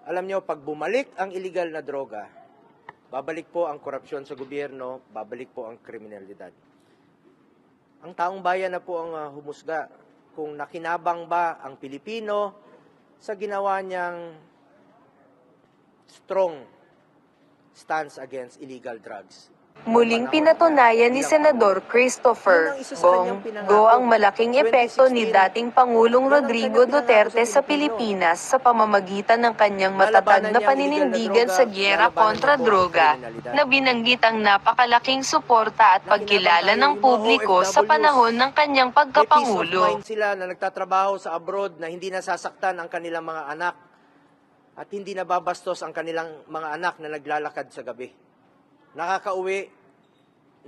Alam nyo, pag bumalik ang illegal na droga, babalik po ang korupsyon sa gobyerno, babalik po ang kriminalidad. Ang taong bayan na po ang humusga kung nakinabang ba ang Pilipino sa ginawa niyang strong stance against illegal drugs. Muling pinatunayan ni Senador Christopher Bongo ang malaking epekto ni dating Pangulong Rodrigo Duterte sa Pilipinas sa pamamagitan ng kanyang matatag na paninindigan sa giyera kontra droga, na binanggit ang napakalaking suporta at pagkilala ng publiko sa panahon ng kanyang pagkapangulo. Sila na nagtatrabaho sa abroad na hindi nasasaktan ang kanilang mga anak at hindi nababastos ang kanilang mga anak na naglalakad sa gabi. Nakakauwi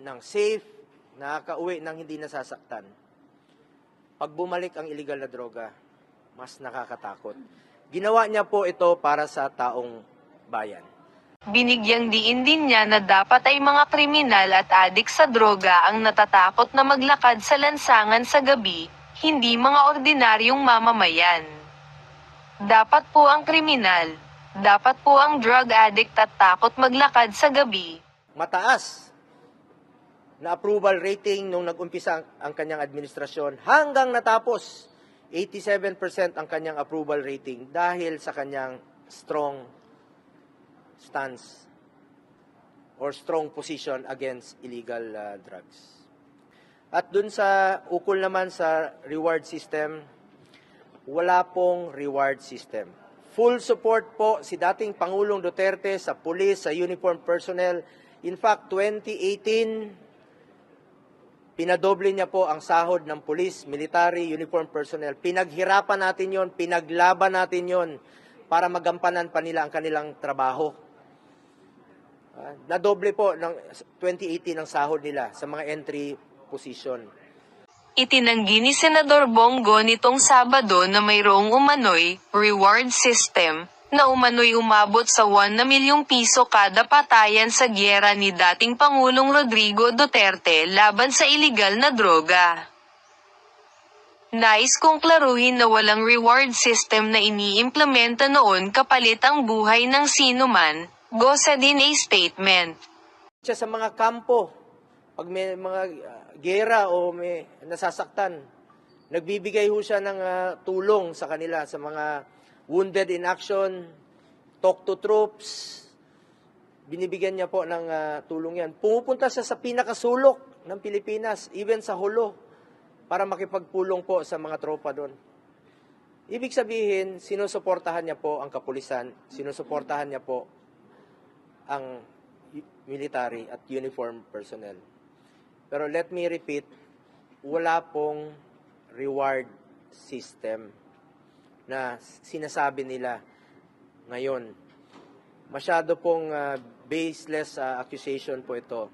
ng safe, nakakauwi ng hindi nasasaktan. Pag bumalik ang illegal na droga, mas nakakatakot. Ginawa niya po ito para sa taong bayan. Binigyang diin din niya na dapat ay mga kriminal at adik sa droga ang natatakot na maglakad sa lansangan sa gabi, hindi mga ordinaryong mamamayan. Dapat po ang kriminal, dapat po ang drug addict at takot maglakad sa gabi. Mataas na approval rating nung nag-umpisa ang kanyang administrasyon hanggang natapos 87% ang kanyang approval rating dahil sa kanyang strong stance or strong position against illegal drugs. At dun sa ukol naman sa reward system, wala pong reward system. Full support po si dating Pangulong Duterte sa pulis, sa uniform personnel. In fact, 2018, pinadoble niya po ang sahod ng pulis, military, uniform personnel. Pinaghirapan natin yon, pinaglaban natin yon para magampanan pa nila ang kanilang trabaho. Nadoble po ng 2018 ang sahod nila sa mga entry position. Itinanggi ni Senador Bongo nitong Sabado na mayroong umano'y reward system na umano'y umabot sa 1 na milyong piso kada patayan sa giyera ni dating Pangulong Rodrigo Duterte laban sa iligal na droga. Nais kong klaruhin na walang reward system na iniimplementa noon kapalit ang buhay ng sinuman, gosa din a statement. Siya sa mga kampo, pag may mga giyera o may nasasaktan, nagbibigay ho siya ng tulong sa kanila, sa mga wounded in action, talk to troops, binibigyan niya po ng tulong yan. Pumupunta siya sa pinakasulok ng Pilipinas, even sa Hulo, para makipagpulong po sa mga tropa doon. Ibig sabihin, sinusuportahan niya po ang kapulisan, sinusuportahan niya po ang military at uniform personnel. Pero let me repeat, wala pong reward system na sinasabi nila ngayon. Masyado pong baseless accusation po ito.